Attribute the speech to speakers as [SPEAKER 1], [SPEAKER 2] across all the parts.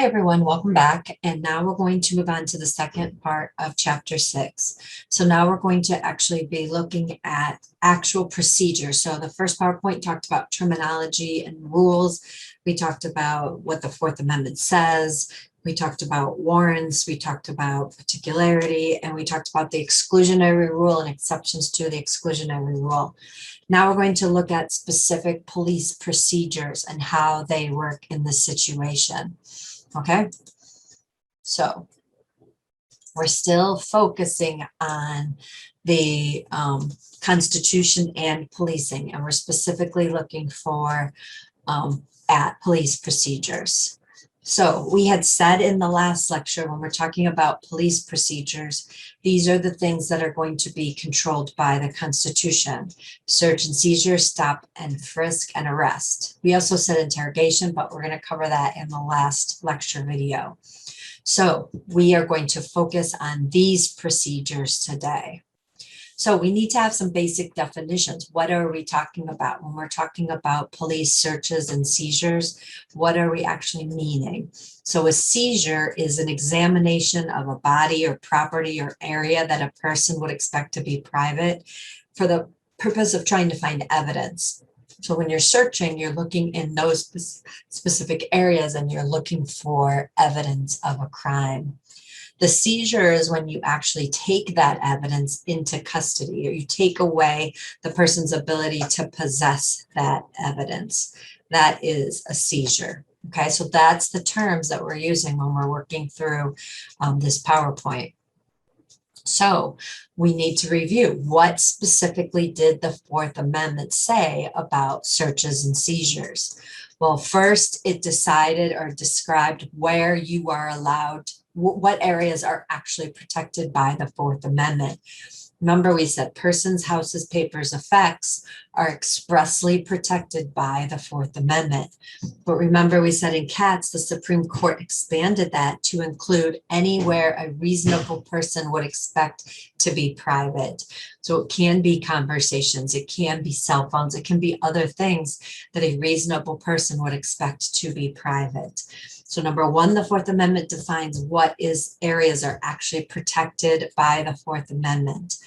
[SPEAKER 1] everyone, welcome back. And now we're going to move on to the second part of chapter 6. So now we're going to actually be looking at actual procedures. So the first PowerPoint talked about terminology and rules. We talked about what the Fourth Amendment says. We talked about warrants. We talked about particularity, and we talked about the exclusionary rule and exceptions to the exclusionary rule. Now we're going to look at specific police procedures and how they work in this situation. Okay, so we're still focusing on the Constitution and policing, and we're specifically looking for at police procedures. So we had said in the last lecture, when we're talking about police procedures, these are the things that are going to be controlled by the Constitution: search and seizure, stop and frisk, and arrest. We also said interrogation, but we're going to cover that in the last lecture video. So we are going to focus on these procedures today. So we need to have some basic definitions. What are we talking about when we're talking about police searches and seizures? What are we actually meaning? So a seizure is an examination of a body or property or area that a person would expect to be private for the purpose of trying to find evidence. So when you're searching, you're looking in those specific areas and you're looking for evidence of a crime. The seizure is when you actually take that evidence into custody, or you take away the person's ability to possess that evidence. That is a seizure. Okay, so that's the terms that we're using when we're working through this PowerPoint. So we need to review what specifically did the Fourth Amendment say about searches and seizures. Well, first it decided or described where you are allowed, what areas are actually protected by the Fourth Amendment. Remember, we said persons, houses, papers, effects are expressly protected by the Fourth Amendment. But remember, we said in Katz, the Supreme Court expanded that to include anywhere a reasonable person would expect to be private. So it can be conversations, it can be cell phones, it can be other things that a reasonable person would expect to be private. So number one, the Fourth Amendment defines what areas are actually protected by the Fourth Amendment.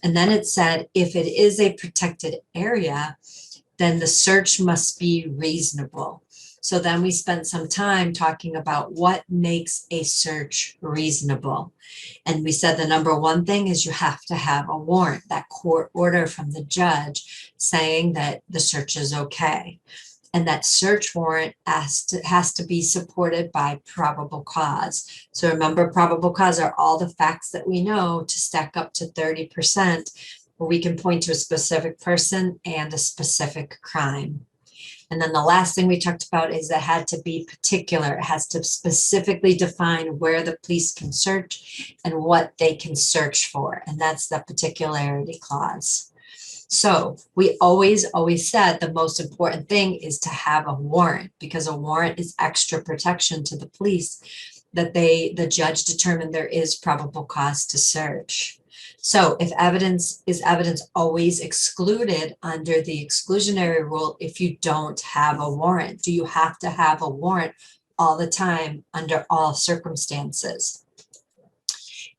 [SPEAKER 1] And then it said, if it is a protected area, then the search must be reasonable. So then we spent some time talking about what makes a search reasonable. And we said the number one thing is you have to have a warrant, that court order from the judge saying that the search is okay. And that search warrant has to be supported by probable cause. So remember, probable cause are all the facts that we know to stack up to 30%, where we can point to a specific person and a specific crime. And then the last thing we talked about is that it had to be particular. It has to specifically define where the police can search and what they can search for. And that's the particularity clause. So we always said the most important thing is to have a warrant, because a warrant is extra protection to the police that the judge determined there is probable cause to search. So if evidence always excluded under the exclusionary rule if you don't have a warrant? Do you have to have a warrant all the time under all circumstances?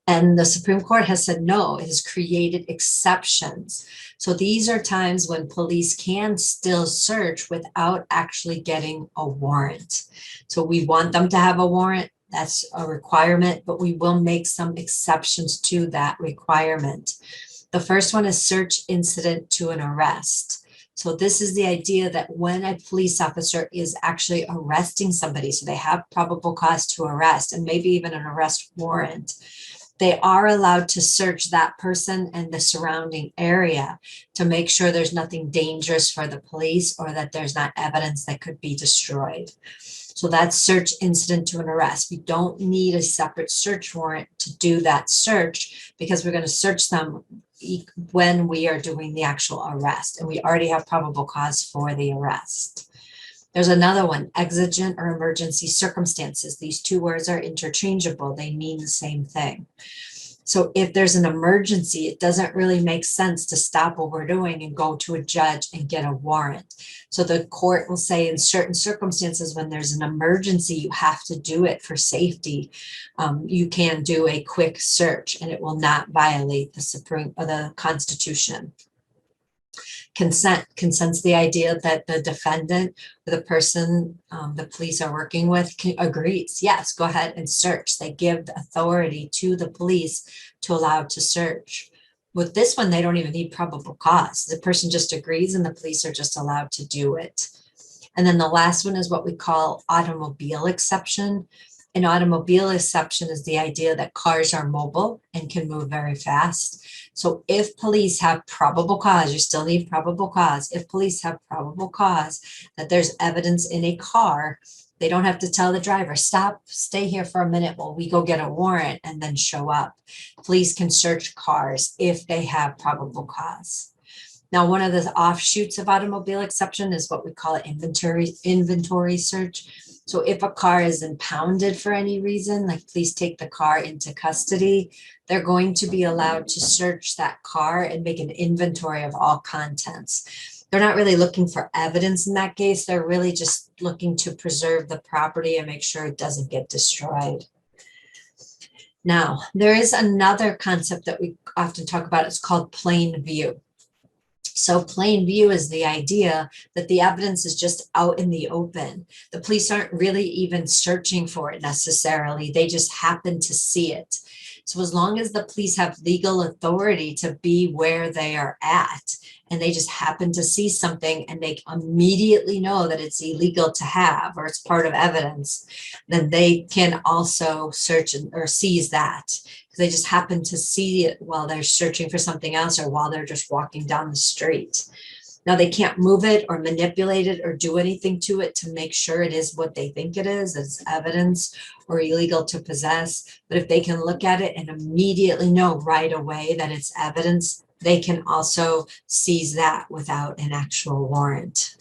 [SPEAKER 1] And the Supreme Court has said no, it has created exceptions. So these are times when police can still search without actually getting a warrant. So we want them to have a warrant. That's a requirement, but we will make some exceptions to that requirement. The first one is search incident to an arrest. So this is the idea that when a police officer is actually arresting somebody, so they have probable cause to arrest and maybe even an arrest warrant, they are allowed to search that person and the surrounding area to make sure there's nothing dangerous for the police or that there's not evidence that could be destroyed. So that's search incident to an arrest. We don't need a separate search warrant to do that search because we're going to search them when we are doing the actual arrest, and we already have probable cause for the arrest. There's another one, exigent or emergency circumstances. These two words are interchangeable. They mean the same thing. So if there's an emergency, it doesn't really make sense to stop what we're doing and go to a judge and get a warrant. So the court will say in certain circumstances, when there's an emergency, you have to do it for safety. You can do a quick search and it will not violate the Constitution. Consent's the idea that the defendant or the person the police are working with agrees. Yes, go ahead and search. They give the authority to the police to allow to search. With this one, they don't even need probable cause. The person just agrees and the police are just allowed to do it. And then the last one is what we call automobile exception. An automobile exception is the idea that cars are mobile and can move very fast. So if police have probable cause, you still need probable cause. If police have probable cause that there's evidence in a car, they don't have to tell the driver, stop, stay here for a minute while we go get a warrant and then show up. Police can search cars if they have probable cause. Now, one of the offshoots of automobile exception is what we call an inventory search. So if a car is impounded for any reason, like police take the car into custody, they're going to be allowed to search that car and make an inventory of all contents. They're not really looking for evidence in that case. They're really just looking to preserve the property and make sure it doesn't get destroyed. Now, there is another concept that we often talk about. It's called plain view. So plain view is the idea that the evidence is just out in the open. The police aren't really even searching for it necessarily. They just happen to see it. So as long as the police have legal authority to be where they are at, and they just happen to see something and they immediately know that it's illegal to have or it's part of evidence, then they can also search or seize that. They just happen to see it while they're searching for something else or while they're just walking down the street. Now, they can't move it or manipulate it or do anything to it to make sure it is what they think it is, it's evidence or illegal to possess. But if they can look at it and immediately know right away that it's evidence, they can also seize that without an actual warrant.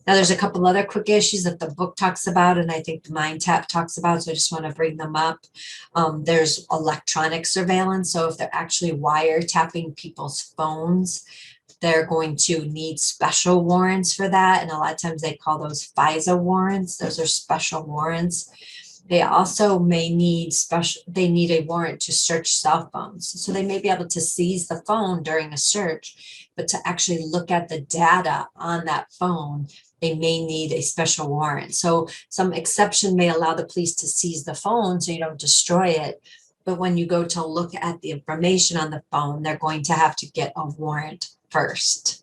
[SPEAKER 1] Now, there's a couple other quick issues that the book talks about, and I think the Mind Tap talks about, so I just want to bring them up. There's electronic surveillance. So if they're actually wiretapping people's phones, they're going to need special warrants for that. And a lot of times they call those FISA warrants. Those are special warrants. They also may need a warrant to search cell phones. So they may be able to seize the phone during a search, but to actually look at the data on that phone, they may need a special warrant. So some exception may allow the police to seize the phone so you don't destroy it. But when you go to look at the information on the phone, they're going to have to get a warrant first.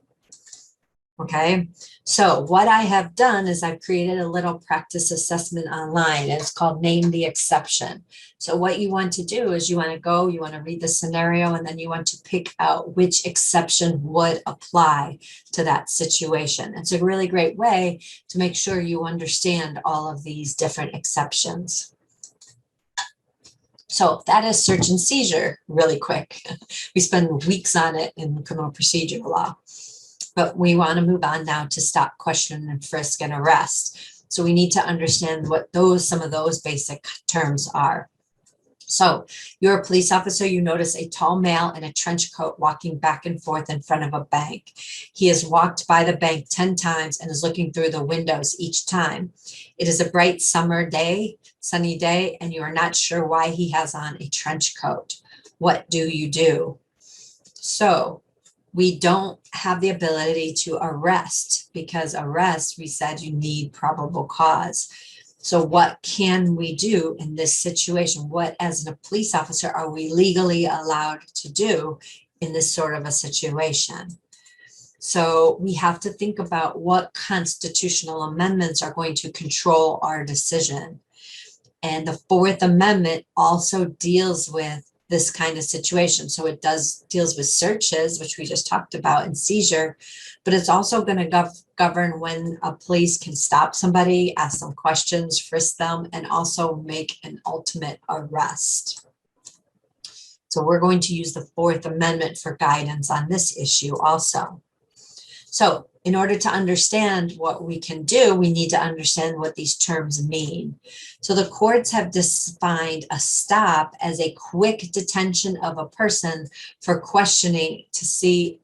[SPEAKER 1] Okay, so what I have done is I've created a little practice assessment online, and it's called Name the Exception. So what you want to do is you want to read the scenario, and then you want to pick out which exception would apply to that situation. It's a really great way to make sure you understand all of these different exceptions. So that is search and seizure really quick. We spend weeks on it in criminal procedure law. But we want to move on now to stop, question, and frisk and arrest. So we need to understand what some of those basic terms are. So you're a police officer, you notice a tall male in a trench coat walking back and forth in front of a bank. He has walked by the bank 10 times and is looking through the windows each time. It is a bright summer day, sunny day, and you are not sure why he has on a trench coat. What do you do? So we don't have the ability to arrest, because arrest, we said you need probable cause. So what can we do in this situation? What, as a police officer, are we legally allowed to do in this sort of a situation? So we have to think about what constitutional amendments are going to control our decision. And the Fourth Amendment also deals with this kind of situation. So it deals with searches, which we just talked about, and seizure, but it's also going to govern when a police can stop somebody, ask them questions, frisk them, and also make an ultimate arrest. So we're going to use the Fourth Amendment for guidance on this issue also. So in order to understand what we can do, we need to understand what these terms mean. So the courts have defined a stop as a quick detention of a person for questioning to see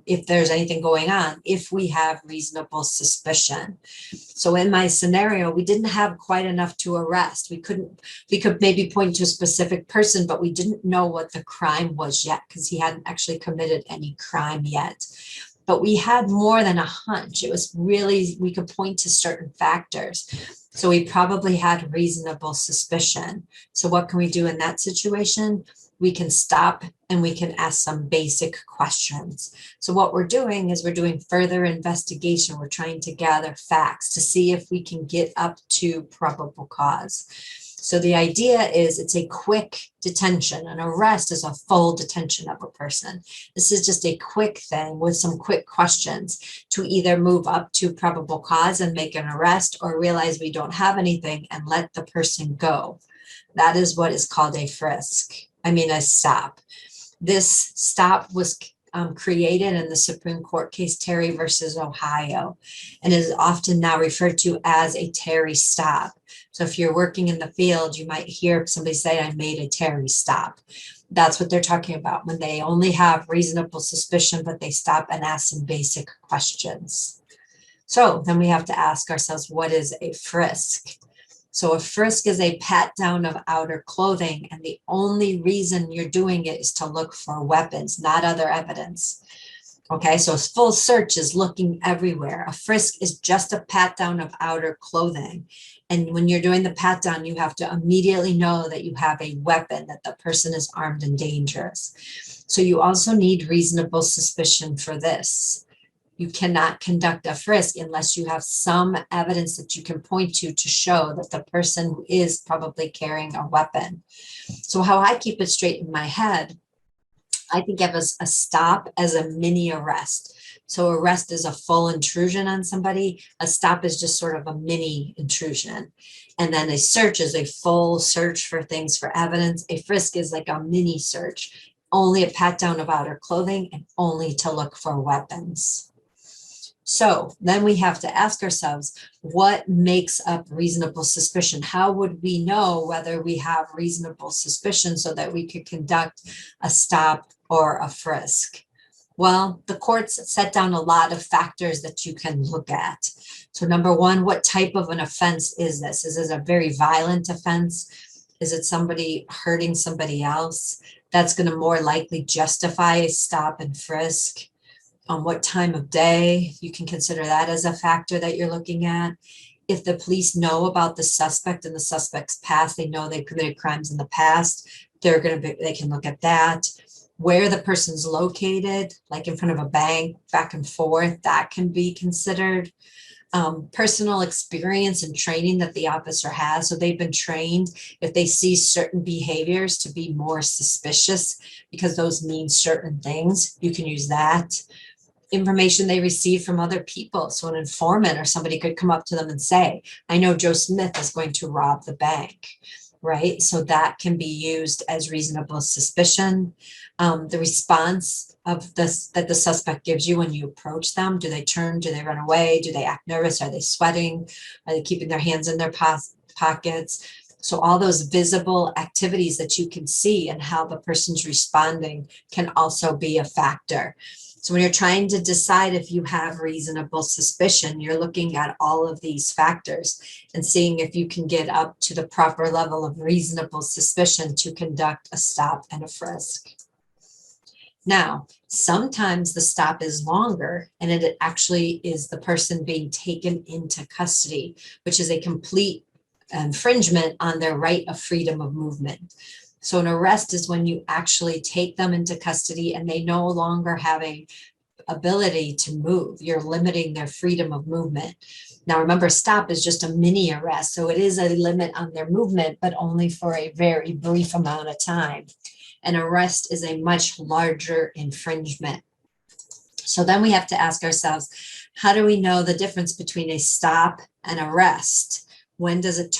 [SPEAKER 1] if there's anything going on, if we have reasonable suspicion. So in my scenario, we didn't have quite enough to arrest. We could maybe point to a specific person, but we didn't know what the crime was yet because he hadn't actually committed any crime yet. But we had more than a hunch. It was really, we could point to certain factors. So we probably had reasonable suspicion. So what can we do in that situation? We can stop and we can ask some basic questions. So what we're doing is we're doing further investigation. We're trying to gather facts to see if we can get up to probable cause. So the idea is it's a quick detention. An arrest is a full detention of a person. This is just a quick thing with some quick questions to either move up to probable cause and make an arrest or realize we don't have anything and let the person go. That is what is called a stop. This stop was created in the Supreme Court case Terry versus Ohio and is often now referred to as a Terry stop. So if you're working in the field, you might hear somebody say, I made a Terry stop. That's what they're talking about when they only have reasonable suspicion, but they stop and ask some basic questions. So then we have to ask ourselves, what is a frisk? So a frisk is a pat down of outer clothing, and the only reason you're doing it is to look for weapons, not other evidence. Okay, so a full search is looking everywhere. A frisk is just a pat down of outer clothing. And when you're doing the pat down, you have to immediately know that you have a weapon, that the person is armed and dangerous. So you also need reasonable suspicion for this. You cannot conduct a frisk unless you have some evidence that you can point to show that the person is probably carrying a weapon. So how I keep it straight in my head, I think of a stop as a mini arrest. So arrest is a full intrusion on somebody. A stop is just sort of a mini intrusion. And then a search is a full search for things for evidence. A frisk is like a mini search, only a pat down of outer clothing and only to look for weapons. So then we have to ask ourselves, what makes up reasonable suspicion? How would we know whether we have reasonable suspicion so that we could conduct a stop or a frisk? Well, the courts set down a lot of factors that you can look at. So number one, what type of an offense is this? Is this a very violent offense? Is it somebody hurting somebody else? That's going to more likely justify a stop and frisk. On what time of day, you can consider that as a factor that you're looking at. If the police know about the suspect and the suspect's past, they know they committed crimes in the past, they can look at that. Where the person's located, like in front of a bank, back and forth, that can be considered. Personal experience and training that the officer has. So they've been trained if they see certain behaviors to be more suspicious because those mean certain things, you can use that. Information they receive from other people. So an informant or somebody could come up to them and say, I know Joe Smith is going to rob the bank, right? So that can be used as reasonable suspicion. The response of this that the suspect gives you when you approach them, do they turn, do they run away, do they act nervous, are they sweating, are they keeping their hands in their pockets? So all those visible activities that you can see and how the person's responding can also be a factor. So when you're trying to decide if you have reasonable suspicion, you're looking at all of these factors and seeing if you can get up to the proper level of reasonable suspicion to conduct a stop and a frisk. Now, sometimes the stop is longer and it actually is the person being taken into custody, which is a complete infringement on their right of freedom of movement. So an arrest is when you actually take them into custody and they no longer have a ability to move. You're limiting their freedom of movement. Now remember, stop is just a mini arrest. So it is a limit on their movement, but only for a very brief amount of time. An arrest is a much larger infringement. So then we have to ask ourselves, how do we know the difference between a stop and arrest? When does a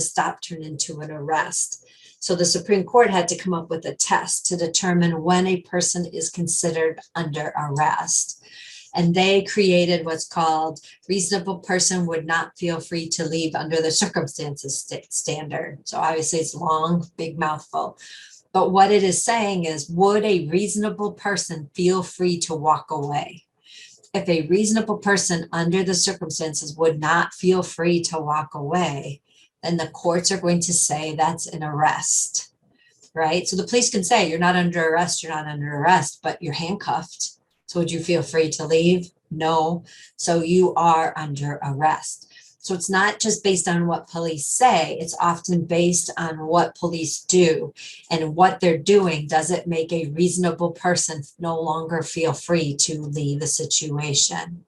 [SPEAKER 1] stop turn into an arrest? So the Supreme Court had to come up with a test to determine when a person is considered under arrest. and they created what's called reasonable person would not feel free to leave under the circumstances standard. So obviously it's long, big mouthful. But what it is saying is, would a reasonable person feel free to walk away? If a reasonable person under the circumstances would not feel free to walk away, then the courts are going to say that's an arrest, right? So the police can say you're not under arrest, you're not under arrest, but you're handcuffed. So would you feel free to leave? No. So you are under arrest. So it's not just based on what police say, it's often based on what police do, and what they're doing. Does it make a reasonable person no longer feel free to leave the situation?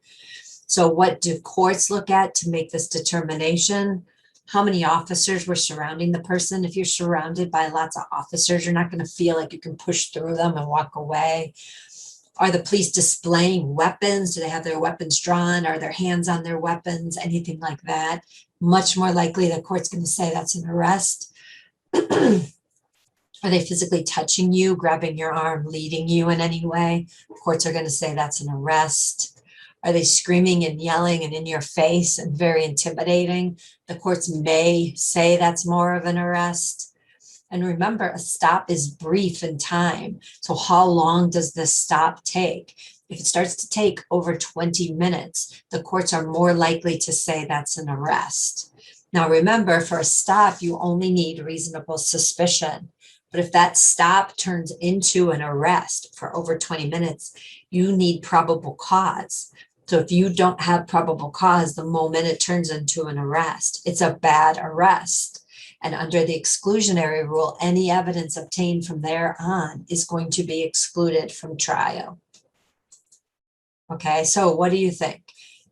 [SPEAKER 1] So what do courts look at to make this determination? How many officers were surrounding the person? If you're surrounded by lots of officers, you're not going to feel like you can push through them and walk away. Are the police displaying weapons? Do they have their weapons drawn? Are their hands on their weapons? Anything like that? Much more likely the court's going to say that's an arrest. Are they physically touching you, grabbing your arm, leading you in any way? Courts are going to say that's an arrest. Are they screaming and yelling and in your face and very intimidating? The courts may say that's more of an arrest. And remember, a stop is brief in time. So how long does this stop take? If it starts to take over 20 minutes, the courts are more likely to say that's an arrest. Now, remember, for a stop, you only need reasonable suspicion. But if that stop turns into an arrest for over 20 minutes, you need probable cause. So if you don't have probable cause, the moment it turns into an arrest, it's a bad arrest. And under the exclusionary rule, any evidence obtained from there on is going to be excluded from trial. Okay, so what do you think?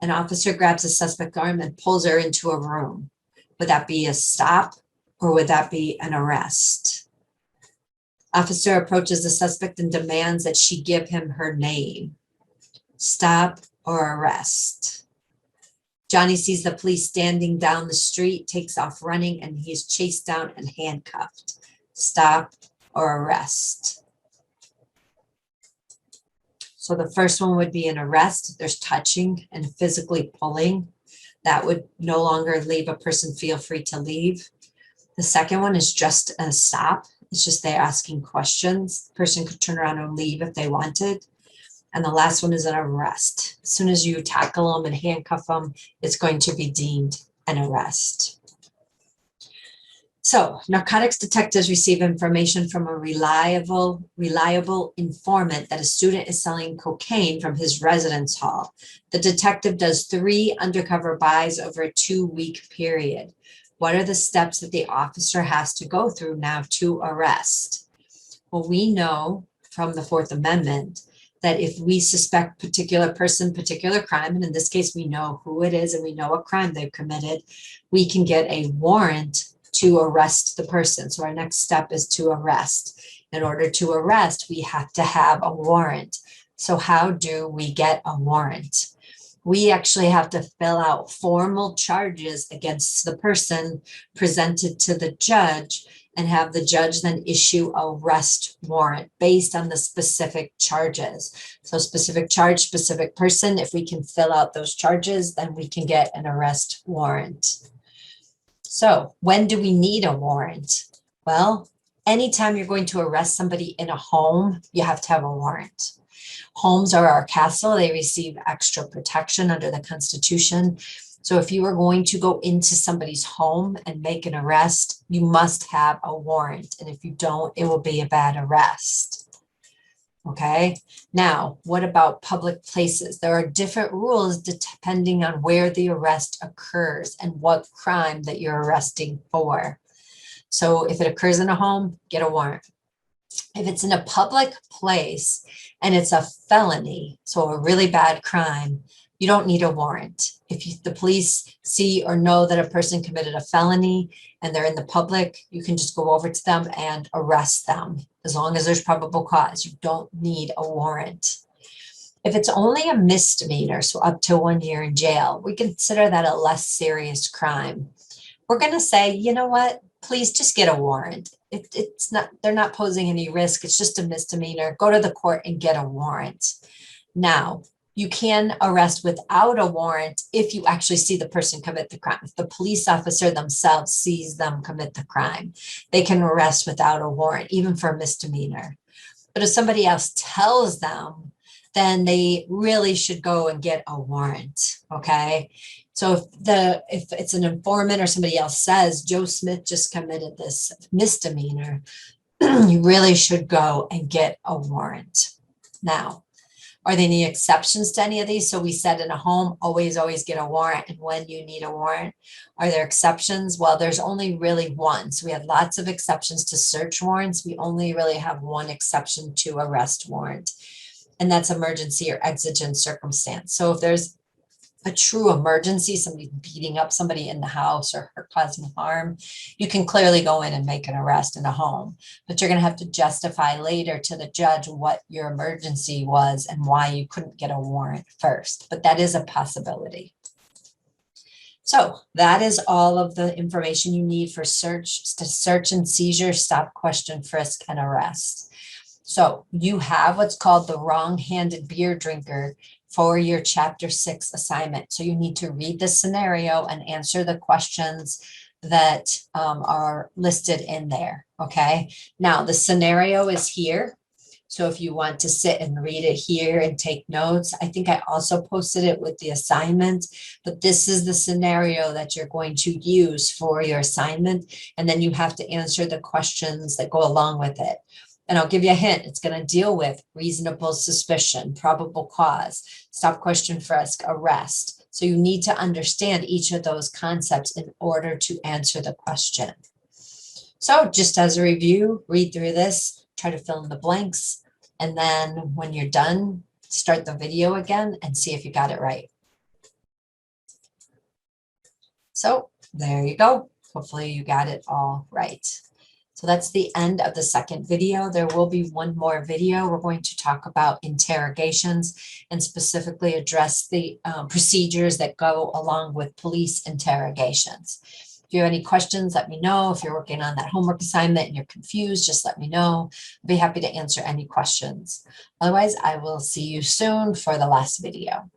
[SPEAKER 1] An officer grabs a suspect arm and pulls her into a room. Would that be a stop or would that be an arrest? Officer approaches the suspect and demands that she give him her name. Stop or arrest? Johnny sees the police standing down the street, takes off running, and he's chased down and handcuffed. Stop or arrest? So the first one would be an arrest. There's touching and physically pulling. That would no longer leave a person feel free to leave. The second one is just a stop. It's just they're asking questions. The person could turn around and leave if they wanted. And the last one is an arrest. As soon as you tackle them and handcuff them, it's going to be deemed an arrest. So narcotics detectives receive information from a reliable informant that a student is selling cocaine from his residence hall. The detective does 3 undercover buys over a 2-week period. What are the steps that the officer has to go through now to arrest? Well, we know from the Fourth Amendment that if we suspect particular person, particular crime, and in this case, we know who it is and we know what crime they've committed, we can get a warrant to arrest the person. So our next step is to arrest. In order to arrest, we have to have a warrant. So how do we get a warrant? We actually have to fill out formal charges against the person presented to the judge and have the judge then issue a arrest warrant based on the specific charges. So specific charge, specific person, if we can fill out those charges, then we can get an arrest warrant. So when do we need a warrant? Well, anytime you're going to arrest somebody in a home, you have to have a warrant. Homes are our castle. They receive extra protection under the Constitution. So if you are going to go into somebody's home and make an arrest, you must have a warrant. And if you don't, it will be a bad arrest. Okay. Now, what about public places? There are different rules depending on where the arrest occurs and what crime that you're arresting for. So if it occurs in a home, get a warrant. If it's in a public place and it's a felony, so a really bad crime, you don't need a warrant. If the police see or know that a person committed a felony and they're in the public, you can just go over to them and arrest them as long as there's probable cause. You don't need a warrant. If it's only a misdemeanor, so up to 1 year in jail, we consider that a less serious crime. We're going to say, you know what? Please just get a warrant. It's not, they're not posing any risk. It's just a misdemeanor. Go to the court and get a warrant. Now, You can arrest without a warrant if you actually see the person commit the crime. If the police officer themselves sees them commit the crime, they can arrest without a warrant, even for a misdemeanor. But if somebody else tells them, then they really should go and get a warrant, okay? So if it's an informant or somebody else says Joe Smith just committed this misdemeanor, you really should go and get a warrant. Now, are there any exceptions to any of these? So we said in a home, always get a warrant. And when you need a warrant, are there exceptions? Well, there's only really one. So we have lots of exceptions to search warrants. We only really have one exception to arrest warrant, and that's emergency or exigent circumstance. So if there's a true emergency, somebody beating up somebody in the house or causing harm, you can clearly go in and make an arrest in a home, but you're going to have to justify later to the judge what your emergency was and why you couldn't get a warrant first, but that is a possibility. So that is all of the information you need for search and seizure, stop, question, frisk, and arrest. So you have what's called the wrong-handed beer drinker for your chapter 6 assignment. So you need to read the scenario and answer the questions that are listed in there. Okay. Now the scenario is here. So if you want to sit and read it here and take notes, I think I also posted it with the assignment, but this is the scenario that you're going to use for your assignment. And then you have to answer the questions that go along with it. And I'll give you a hint. It's going to deal with reasonable suspicion, probable cause, stop, question, frisk, arrest. So you need to understand each of those concepts in order to answer the question. So just as a review, read through this, try to fill in the blanks, and then when you're done, start the video again and see if you got it right. So there you go. Hopefully you got it all right. So that's the end of the second video. There will be one more video. We're going to talk about interrogations and specifically address the procedures that go along with police interrogations. If you have any questions, let me know. If you're working on that homework assignment and you're confused, just let me know. I'll be happy to answer any questions. Otherwise, I will see you soon for the last video.